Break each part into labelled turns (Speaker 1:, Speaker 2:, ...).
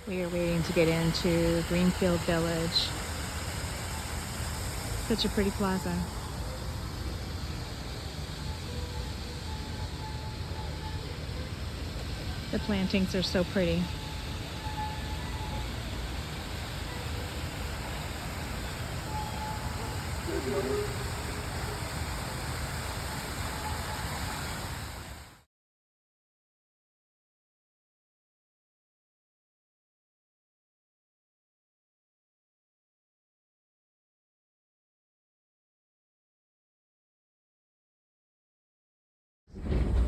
Speaker 1: We are waiting to get into Greenfield Village. Such a pretty plaza. The plantings are so pretty.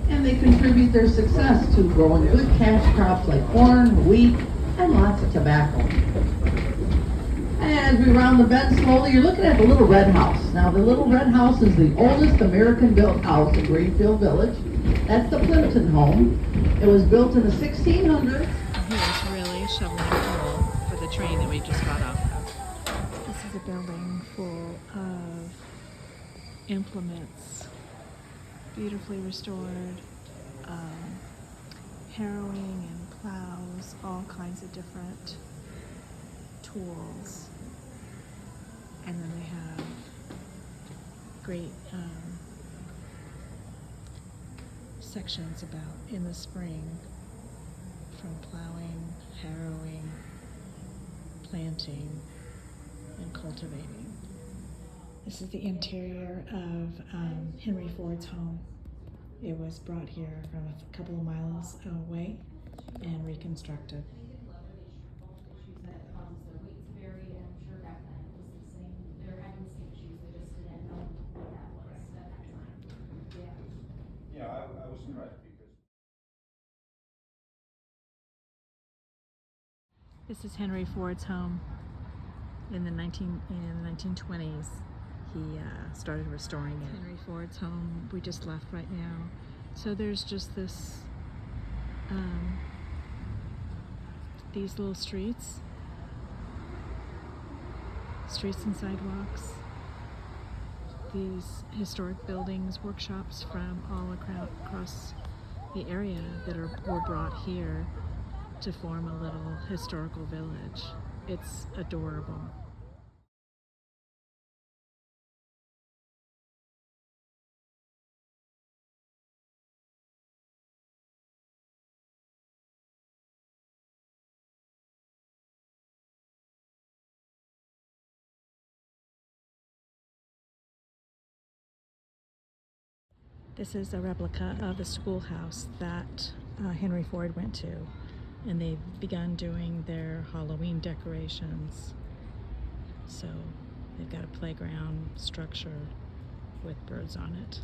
Speaker 2: And they contribute their success to growing good cash crops like corn, wheat, and lots of tobacco. As we round the bend slowly, you're looking at the Little Red House. Now, the Little Red House is the oldest American-built house in Greenfield Village. That's the Plimpton home. It was built in the 1600s.
Speaker 1: He was really shoveling coal for the train that we just got off of. This is a building full of implements, beautifully restored, harrowing and plows, all kinds of different tools. And then they have great sections about in the spring from plowing, harrowing, planting, and cultivating. This is the interior of Henry Ford's home. It was brought here from a couple of miles away and reconstructed.
Speaker 3: Yeah, I was surprised because
Speaker 1: This is Henry Ford's home in the 1920s. He started restoring it. Henry Ford's home. We just left right now. So there's just this, these little streets and sidewalks. These historic buildings, workshops from all across the area that were brought here to form a little historical village. It's adorable. This is a replica of the schoolhouse that Henry Ford went to, and they've begun doing their Halloween decorations. So they've got a playground structure with birds on it.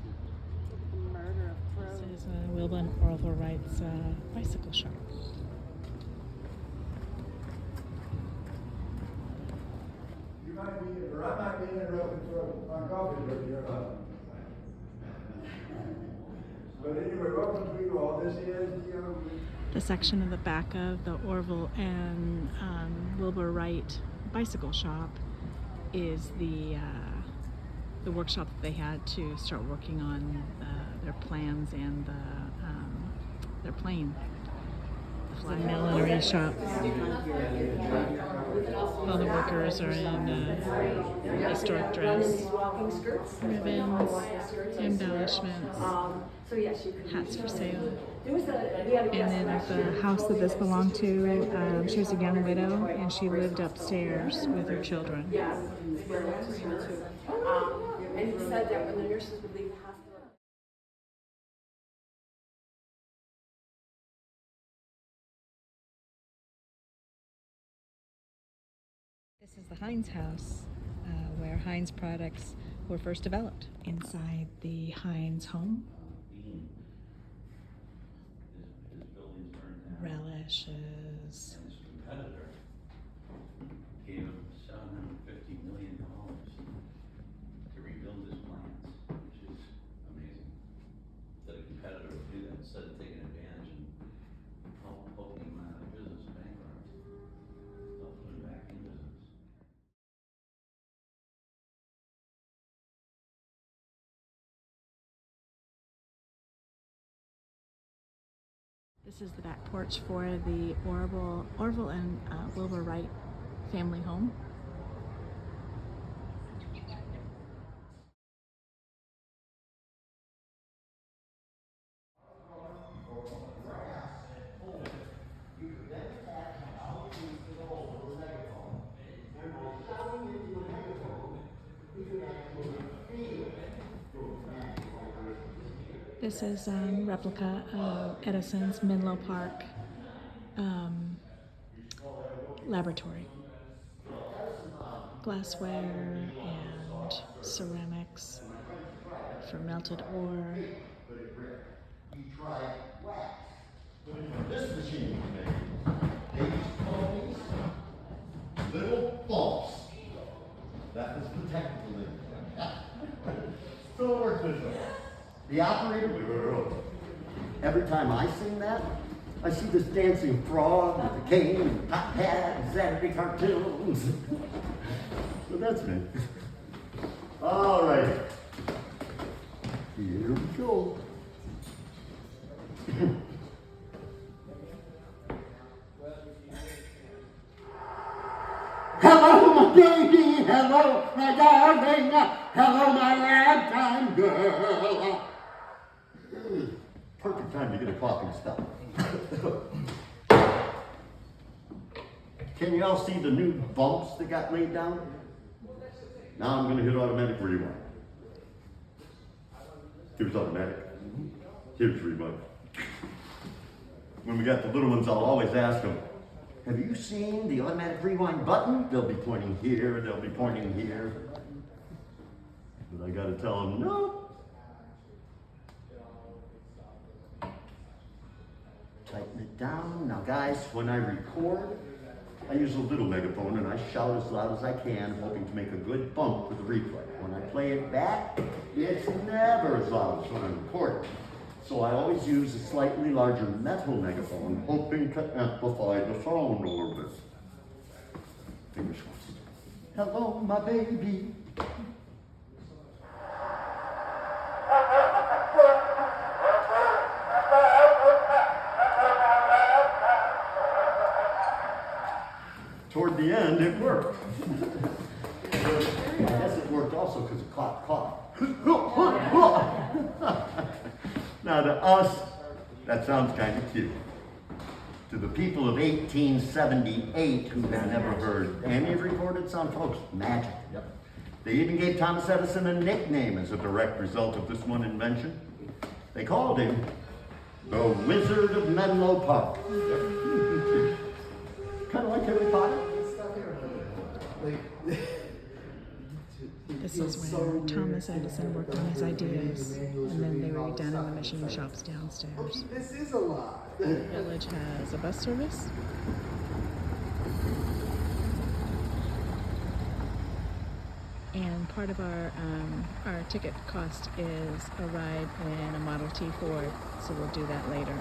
Speaker 1: This is Wilbur and Orville Wright's bicycle shop.
Speaker 3: you might be, or I might be interrupted for my coffee break here. But anyway, welcome to you all. This is
Speaker 1: The section of the back of the Orville and Wilbur Wright bicycle shop is the workshop that they had to start working on their plans and their plane. The fly millinery shop. All the workers are in historic dress, ribbons, embellishments, hats for sale. And then the house that this belonged to, she was a young widow and she lived upstairs with her children.
Speaker 4: And he said that when the nurses would leave the hospital.
Speaker 1: This is the Heinz house, where Heinz products were first developed. Inside the Heinz home, relishes.
Speaker 5: And his competitor gave him $750 million to rebuild his plants, which is amazing. That a competitor would do that instead of taking advantage and hoping him out of business, bankrupt. They'll put him back in business.
Speaker 1: This is the back porch for the Orville and Wilbur Wright family home. This is a replica of Edison's Menlo Park laboratory. Glassware and ceramics for melted ore.
Speaker 6: You tried wax. This machine made these ponies, little bumps. That was the technical name. Still works this way. The operator, every time I sing that, I see this dancing frog with a cane and top hat and Saturday cartoons. So that's me. All right. Here we go. Hello, my baby. Hello, my darling. Hello, my ragtime girl. Perfect time to get a coughing spell. Can you all see the new bumps that got laid down? Now I'm going to hit automatic rewind. Here's automatic. Here's rewind. When we got the little ones, I'll always ask them, have you seen the automatic rewind button? They'll be pointing here, they'll be pointing here. But I gotta tell them, no. Tighten it down. Now guys, when I record, I use a little megaphone and I shout as loud as I can, hoping to make a good bump for the replay. When I play it back, it's never as loud as when I'm recording. So I always use a slightly larger metal megaphone, hoping to amplify the sound a little bit. Fingers crossed. Hello, my baby. Toward the end, it worked. I guess it worked also because it caught. Now to us, that sounds kind of cute. To the people of 1878 who had never heard any recorded sound, folks, magic. Yep. They even gave Thomas Edison a nickname as a direct result of this one invention. They called him the Wizard of Menlo Park. Kind of like Harry Potter.
Speaker 1: This is where Thomas Edison worked on his ideas, and then they were done in the machine shops downstairs.
Speaker 3: This is a lot.
Speaker 1: The village has a bus service. And part of our ticket cost is a ride in a Model T Ford, so we'll do that later.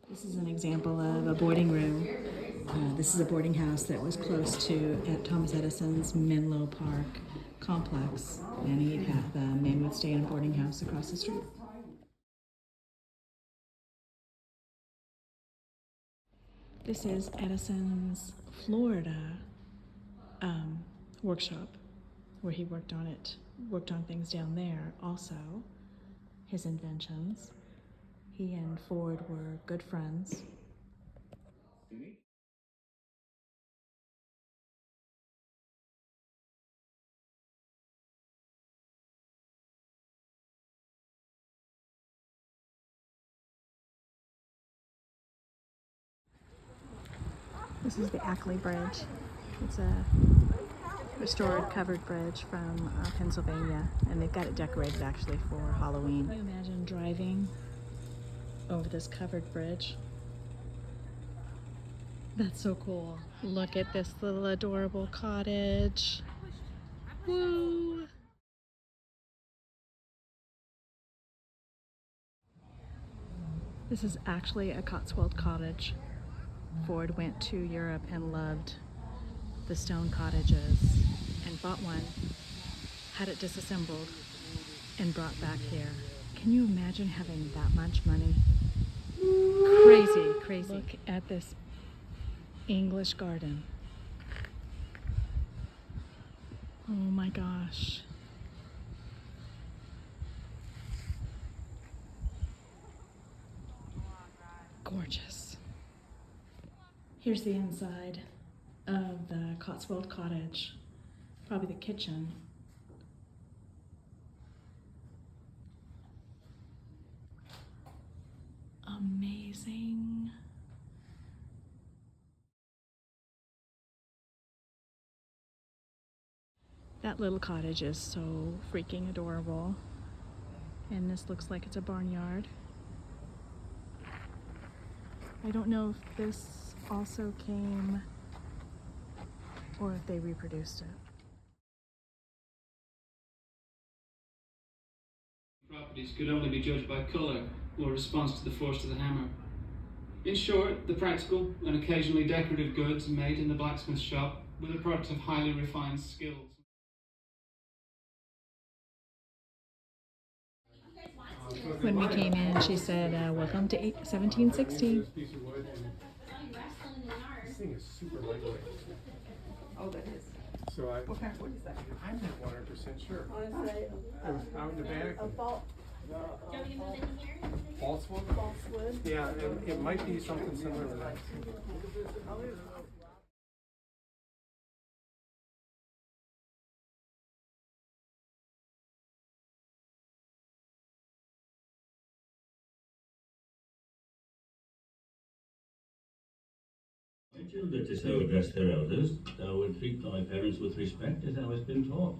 Speaker 1: This is an example of a boarding room. This is a boarding house that was close to at Thomas Edison's Menlo Park complex, and he'd have the men would stay in a boarding house across the street. This is Edison's Florida workshop, where he worked on things down there. Also, his inventions. He and Ford were good friends. This is the Ackley Bridge. It's a restored covered bridge from Pennsylvania, and they've got it decorated actually for Halloween. Can you imagine driving over this covered bridge? That's so cool. Look at this little adorable cottage. Woo! This is actually a Cotswold cottage. Ford went to Europe and loved the stone cottages and bought one, had it disassembled, and brought back here. Can you imagine having that much money? Crazy, crazy. Look at this English garden. Oh my gosh. Gorgeous. Here's the inside of the Cotswold cottage. Probably the kitchen. Amazing. That little cottage is so freaking adorable. And this looks like it's a barnyard. I don't know if this also came or if they reproduced it.
Speaker 7: Properties could only be judged by colour or response to the force of the hammer. In short, the practical and occasionally decorative goods made in the blacksmith shop were the product of highly refined skills.
Speaker 1: When we came in, she said, welcome to 1760.
Speaker 8: This thing is super lightweight.
Speaker 4: Oh, that is.
Speaker 8: So
Speaker 4: What kind, what is that?
Speaker 8: I'm not 100% sure.
Speaker 4: Honestly,
Speaker 8: It was out in the back.
Speaker 4: a fault,
Speaker 8: False one?
Speaker 4: false wood.
Speaker 8: Yeah, it might be something similar to that.
Speaker 9: My children to so address their elders, thou would treat thy parents with respect as thou hast been taught.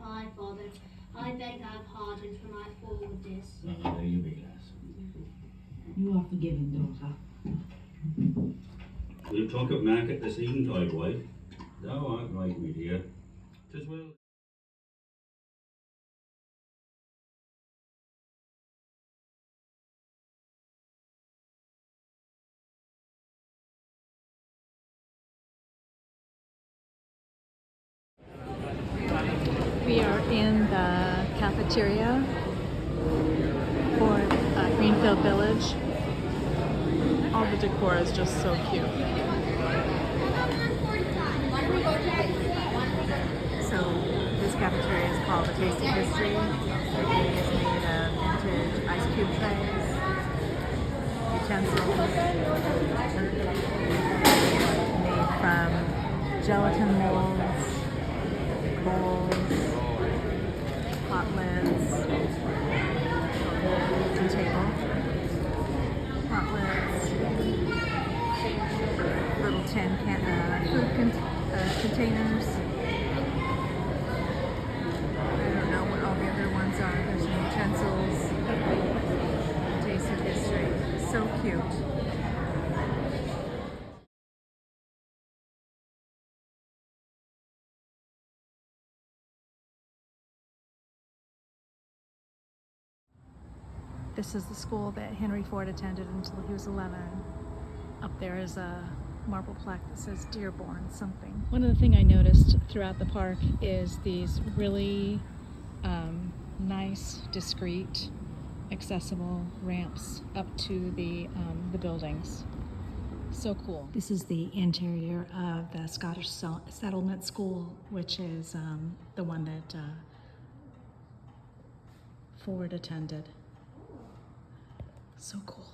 Speaker 10: Aye, Father, I beg thy pardon for my forward this.
Speaker 9: Ah, there you be, lass.
Speaker 2: You are forgiven, daughter.
Speaker 9: We'll talk of market this eventide, wife. Thou art right, me dear. 'Tis well.
Speaker 1: We are in the cafeteria for Greenfield Village. All the decor is just so cute. So this cafeteria is called the Taste of History. It is made of vintage ice cube trays, utensils, made from gelatin molds, bowls, hot lids, and table, hot lids, little tin food containers. I don't know what all the other ones are. There's some utensils. Taste of History. So cute. This is the school that Henry Ford attended until he was 11. Up there is a marble plaque that says Dearborn something. One of the things I noticed throughout the park is these really nice, discreet, accessible ramps up to the buildings. So cool. This is the interior of the Scottish Settlement School, which is the one that Ford attended. So cool.